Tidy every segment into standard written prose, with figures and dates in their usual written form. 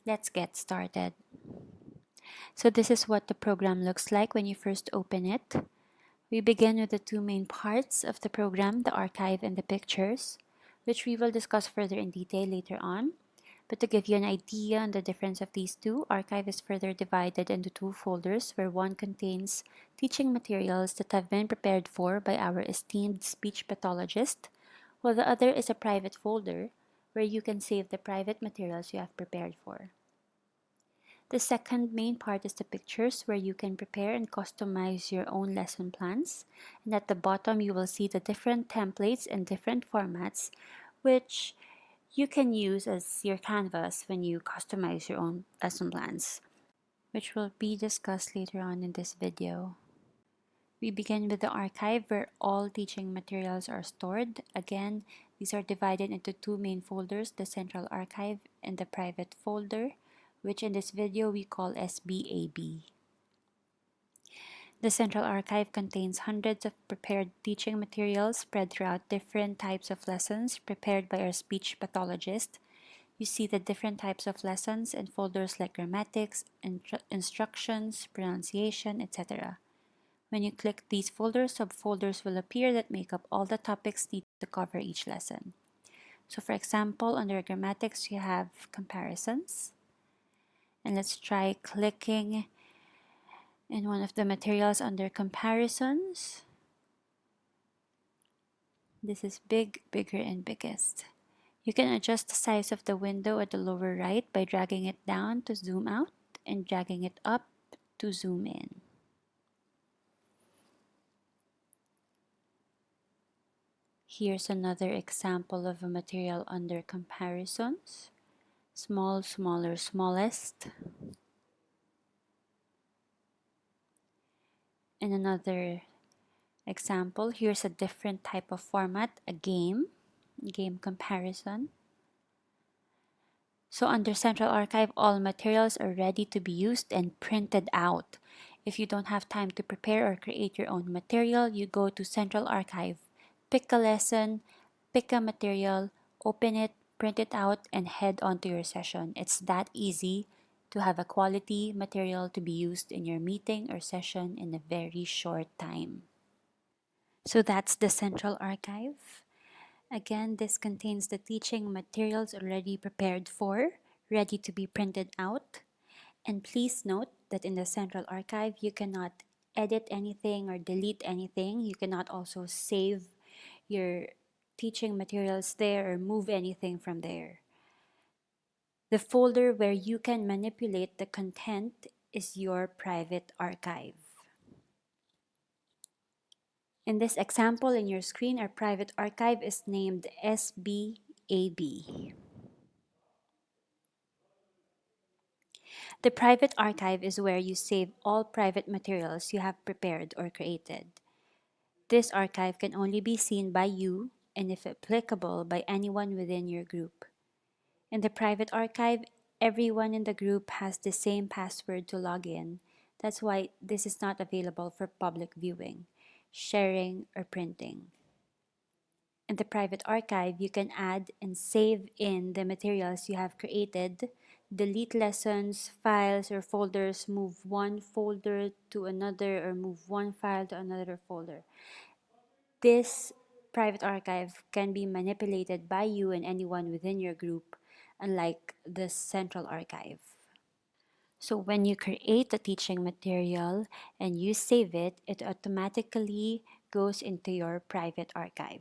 Let's get started. So this is what the program looks like when you first open it. We begin with the two main parts of the program, the archive and the pictures, which we will discuss further in detail later on. But to give you an idea on the difference of these two, archive is further divided into two folders where one contains teaching materials that have been prepared for by our esteemed speech pathologist, while the other is a private folder where you can save the private materials you have prepared for. The second main part is the pictures where you can prepare and customize your own lesson plans. And at the bottom, you will see the different templates and different formats which you can use as your canvas when you customize your own lesson plans, which will be discussed later on in this video. We begin with the archive where all teaching materials are stored. Again, these are divided into two main folders, the central archive and the private folder, which in this video we call SBAB. The Central Archive contains hundreds of prepared teaching materials spread throughout different types of lessons prepared by our speech pathologist. You see the different types of lessons in folders like grammatics, instructions, pronunciation, etc. When you click these folders, subfolders will appear that make up all the topics needed to cover each lesson. So for example, under grammatics, you have comparisons. And let's try clicking in one of the materials under comparisons. This is big, bigger, and biggest. You can adjust the size of the window at the lower right by dragging it down to zoom out and dragging it up to zoom in. Here's another example of a material under comparisons. Small, smaller, smallest. And another example, here's a different type of format, a game comparison. So under Central Archive, all materials are ready to be used and printed out. If you don't have time to prepare or create your own material, you go to Central Archive, pick a lesson, pick a material, open it, print it out, and head on to your session. It's that easy to have a quality material to be used in your meeting or session in a very short time. So that's the Central Archive. Again, this contains the teaching materials already prepared for, ready to be printed out. And please note that in the Central Archive, you cannot edit anything or delete anything. You cannot also save your teaching materials there or move anything from there. The folder where you can manipulate the content is your private archive. In this example in your screen, our private archive is named SBAB. The private archive is where you save all private materials you have prepared or created. This archive can only be seen by you and, if applicable, by anyone within your group. In the private archive, everyone in the group has the same password to log in. That's why this is not available for public viewing, sharing, or printing. In the private archive, you can add and save in the materials you have created, delete lessons, files, or folders, move one folder to another, or move one file to another folder. This private archive can be manipulated by you and anyone within your group, unlike the central archive. So when you create a teaching material and you save it, it automatically goes into your private archive.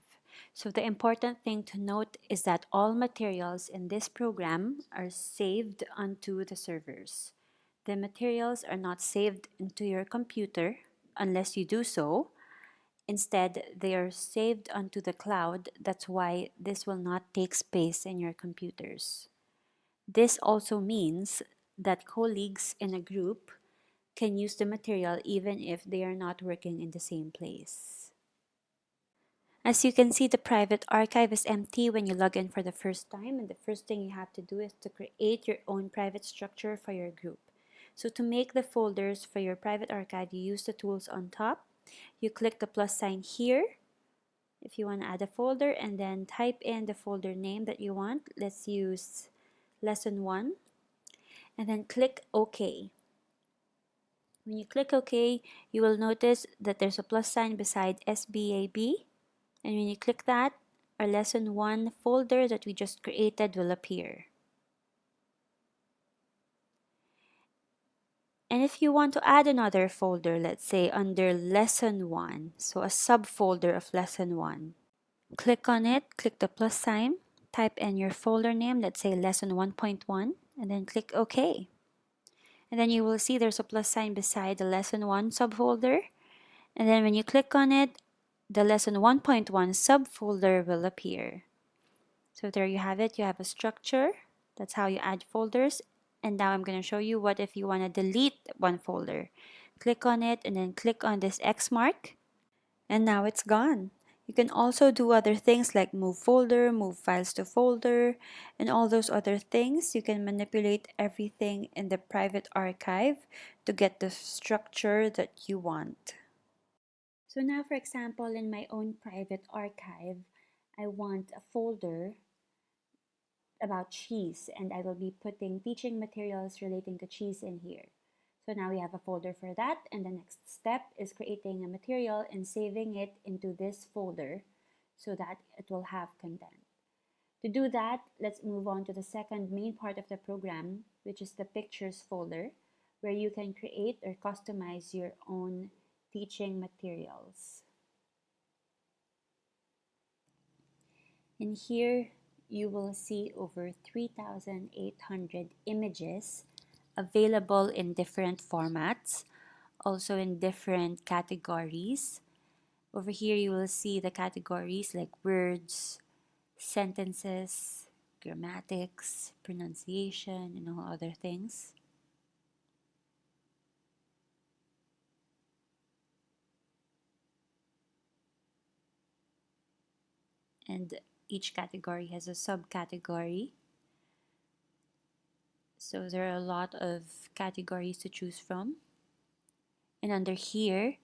So the important thing to note is that all materials in this program are saved onto the servers. The materials are not saved into your computer unless you do so. Instead, they are saved onto the cloud. That's why this will not take space in your computers. This also means that colleagues in a group can use the material even if they are not working in the same place. As you can see, the private archive is empty when you log in for the first time, and the first thing you have to do is to create your own private structure for your group. So to make the folders for your private archive, you use the tools on top. You click the plus sign here if you want to add a folder, and then type in the folder name that you want. Let's use lesson 1. and then click OK. When you click OK, you will notice that there's a plus sign beside SBAB, and when you click that, our lesson 1 folder that we just created will appear. And if you want to add another folder, let's say under lesson 1, so a subfolder of lesson 1, click on it, click the plus sign, type in your folder name, let's say lesson 1.1, and then click OK. And then you will see there's a plus sign beside the lesson 1 subfolder. And then when you click on it, the lesson 1.1 subfolder will appear. So there you have it. You have a structure. That's how you add folders. And now I'm going to show you what if you want to delete one folder. Click on it and then click on this X mark. And now it's gone. You can also do other things like move folder, move files to folder, and all those other things. You can manipulate everything in the private archive to get the structure that you want. So now, for example, in my own private archive, I want a folder about cheese, and I will be putting teaching materials relating to cheese in here. So now we have a folder for that, and the next step is creating a material and saving it into this folder so that it will have content. To do that, let's move on to the second main part of the program, which is the pictures folder, where you can create or customize your own teaching materials. In here, you will see over 3,800 images available in different formats, also in different categories. Over here, you will see the categories like words, sentences, grammatics, pronunciation, and all other things. And each category has a subcategory. So there are a lot of categories to choose from. And under here,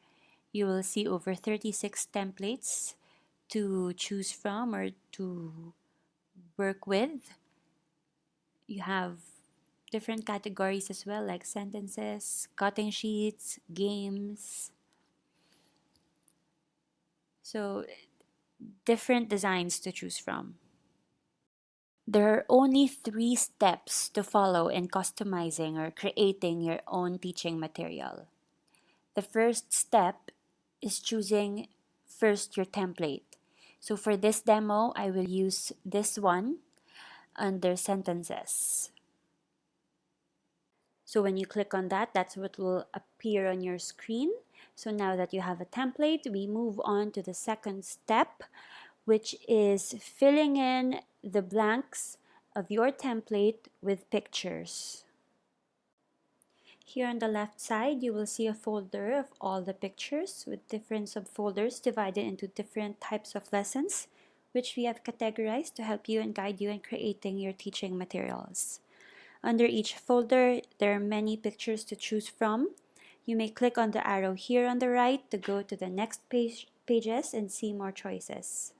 you will see over 36 templates to choose from or to work with. You have different categories as well, like sentences, cutting sheets, games. So different designs to choose from. There are only 3 steps to follow in customizing or creating your own teaching material. The first step is choosing first your template. So for this demo, I will use this one under sentences. So when you click on that, that's what will appear on your screen. So now that you have a template, we move on to the second step, which is filling in the blanks of your template with pictures. Here on the left side, you will see a folder of all the pictures with different subfolders divided into different types of lessons, which we have categorized to help you and guide you in creating your teaching materials. Under each folder, there are many pictures to choose from. You may click on the arrow here on the right to go to the next pages and see more choices.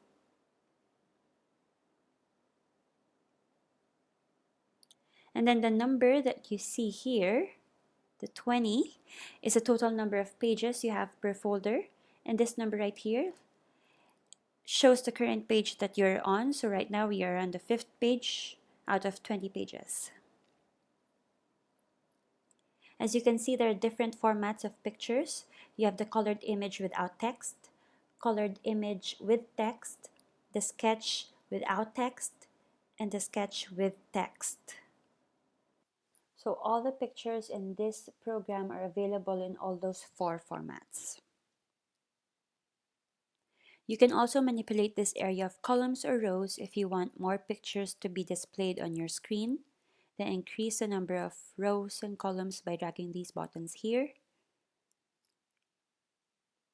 And then the number that you see here, the 20, is the total number of pages you have per folder. And this number right here shows the current page that you're on. So right now we are on the 5th page out of 20 pages. As you can see, there are different formats of pictures. You have the colored image without text, colored image with text, the sketch without text, and the sketch with text. So all the pictures in this program are available in all those 4 formats. You can also manipulate this area of columns or rows if you want more pictures to be displayed on your screen. Then increase the number of rows and columns by dragging these buttons here.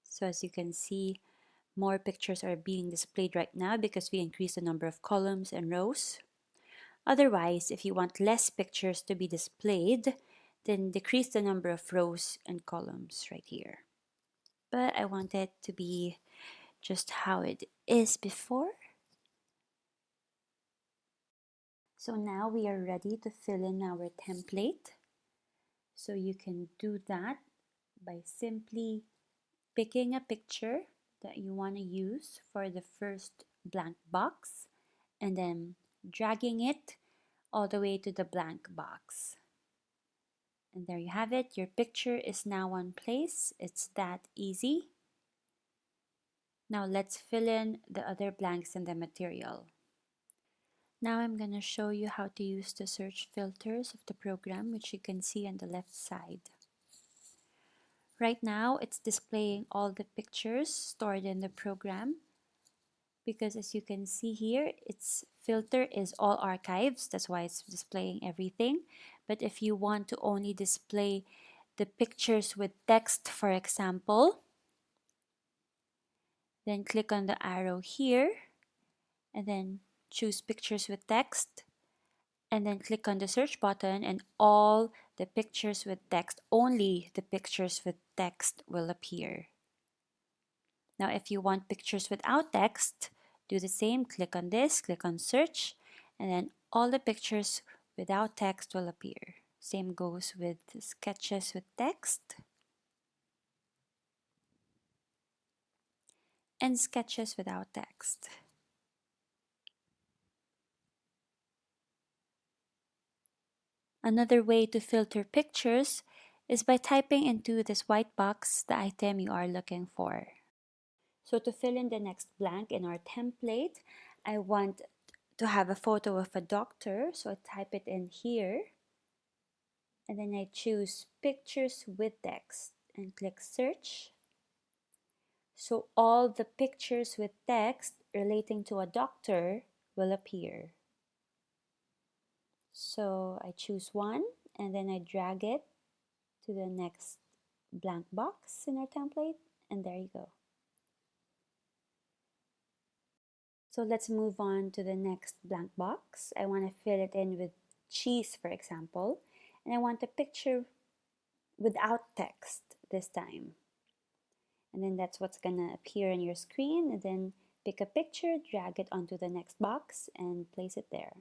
So as you can see, more pictures are being displayed right now because we increased the number of columns and rows. Otherwise, if you want less pictures to be displayed, then decrease the number of rows and columns right here. But I want it to be just how it is before. So now we are ready to fill in our template. So you can do that by simply picking a picture that you want to use for the first blank box and then dragging it all the way to the blank box. And there you have it. Your picture is now on place. It's that easy. Now let's fill in the other blanks in the material. Now I'm going to show you how to use the search filters of the program, which you can see on the left side. Right now, it's displaying all the pictures stored in the program because as you can see here, its filter is all archives. That's why it's displaying everything. But if you want to only display the pictures with text, for example, then click on the arrow here and then choose pictures with text and then click on the search button and all the pictures with text, only the pictures with text will appear. Now if you want pictures without text, do the same, click on this, click on search, and then all the pictures without text will appear. Same goes with sketches with text and sketches without text. Another way to filter pictures is by typing into this white box the item you are looking for. So to fill in the next blank in our template, I want to have a photo of a doctor, so I type it in here. And then I choose pictures with text and click search. So all the pictures with text relating to a doctor will appear. So I choose one and then I drag it to the next blank box in our template, and there you go. So let's move on to the next blank box. I want to fill it in with cheese, for example, and I want a picture without text this time. And then that's what's gonna appear on your screen, and then pick a picture, drag it onto the next box and place it there.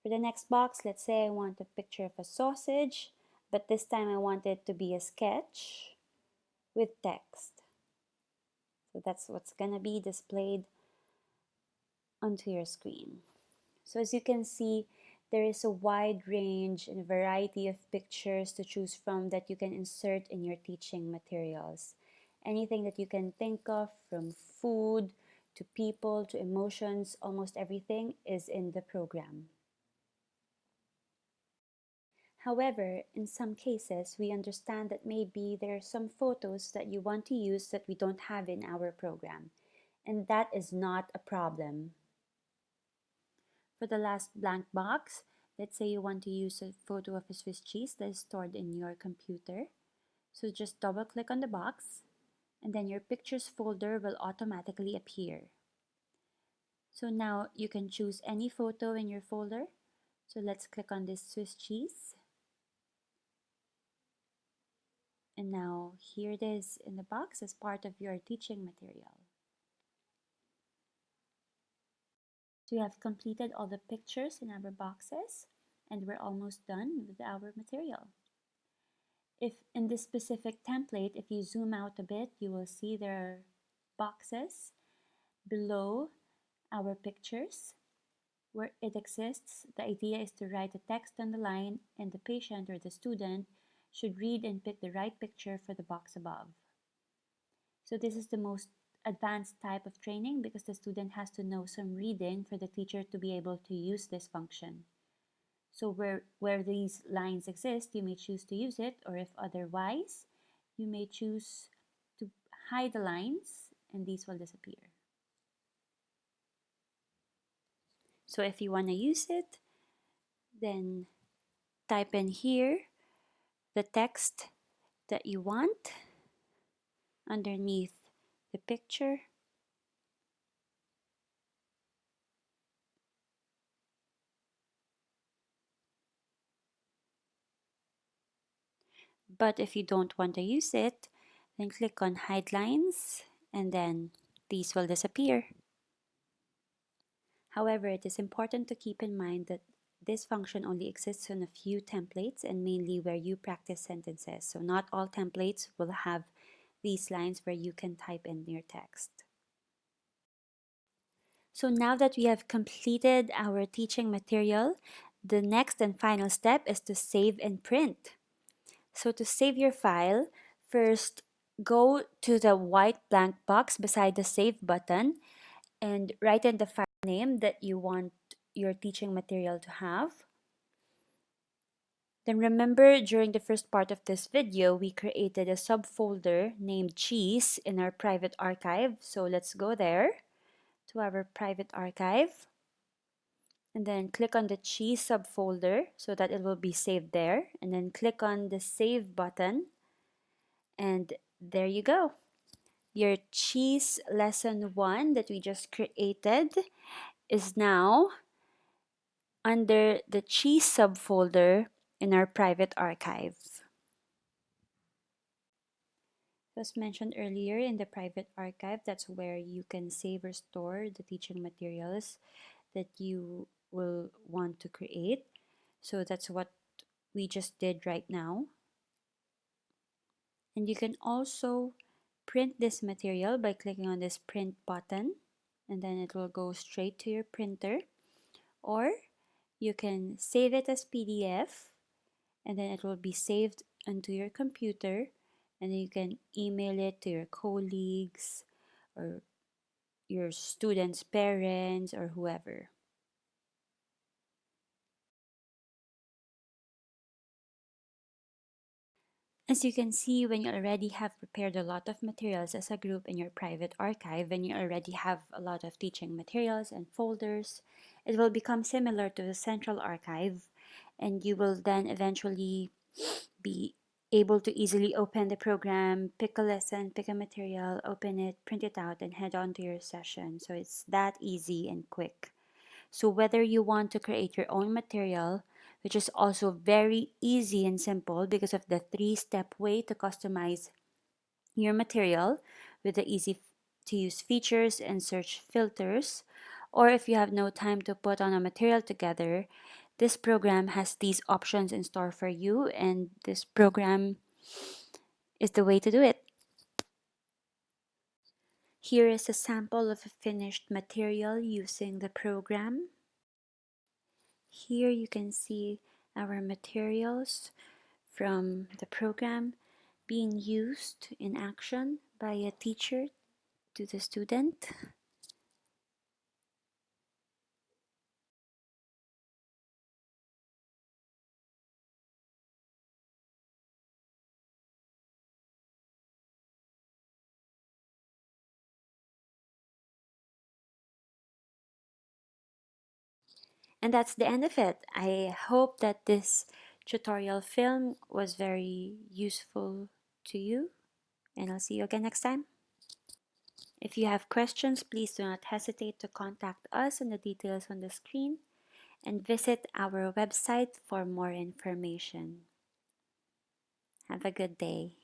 For the next box, let's say I want a picture of a sausage, but this time I want it to be a sketch with text. So that's what's gonna be displayed onto your screen. So as you can see, there is a wide range and variety of pictures to choose from that you can insert in your teaching materials. Anything that you can think of, from food to people to emotions, almost everything is in the program. However, in some cases, we understand that maybe there are some photos that you want to use that we don't have in our program, and that is not a problem. For the last blank box, let's say you want to use a photo of a Swiss cheese that is stored in your computer. So just double click on the box and then your pictures folder will automatically appear. So now you can choose any photo in your folder. So let's click on this Swiss cheese. And now here it is in the box as part of your teaching material. So we have completed all the pictures in our boxes and we're almost done with our material. If in this specific template, if you zoom out a bit, you will see there are boxes below our pictures where it exists. The idea is to write a text on the line and the patient or the student should read and pick the right picture for the box above. So this is the most advanced type of training because the student has to know some reading for the teacher to be able to use this function. So where these lines exist, you may choose to use it, or if otherwise, you may choose to hide the lines and these will disappear. So if you want to use it, then type in here the text that you want underneath the picture. But if you don't want to use it, then click on hide lines and then these will disappear. However, it is important to keep in mind that this function only exists on a few templates and mainly where you practice sentences. So not all templates will have these lines where you can type in your text. So now that we have completed our teaching material, the next and final step is to save and print. So to save your file, first go to the white blank box beside the save button and write in the file name that you want your teaching material to have. Then remember, during the first part of this video, we created a subfolder named Cheese in our private archive. So let's go there to our private archive and then click on the Cheese subfolder so that it will be saved there. And then click on the Save button and there you go. Your Cheese lesson 1 that we just created is now under the Cheese subfolder in our private archive. As mentioned earlier, in the private archive, that's where you can save or store the teaching materials that you will want to create. So that's what we just did right now. And you can also print this material by clicking on this print button, and then it will go straight to your printer. Or you can save it as PDF, and then it will be saved onto your computer, and then you can email it to your colleagues or your students' parents or whoever. As you can see, when you already have prepared a lot of materials as a group in your private archive, when you already have a lot of teaching materials and folders, it will become similar to the central archive, and you will then eventually be able to easily open the program, pick a lesson, pick a material, open it, print it out, and head on to your session. So it's that easy and quick. So whether you want to create your own material, which is also very easy and simple because of the 3-step way to customize your material with the easy to use features and search filters, or if you have no time to put on a material together, this program has these options in store for you, and this program is the way to do it. Here is a sample of a finished material using the program. Here you can see our materials from the program being used in action by a teacher to the student. And that's the end of it. I hope that this tutorial film was very useful to you, and I'll see you again next time. If you have questions, please do not hesitate to contact us on the details on the screen and visit our website for more information. Have a good day.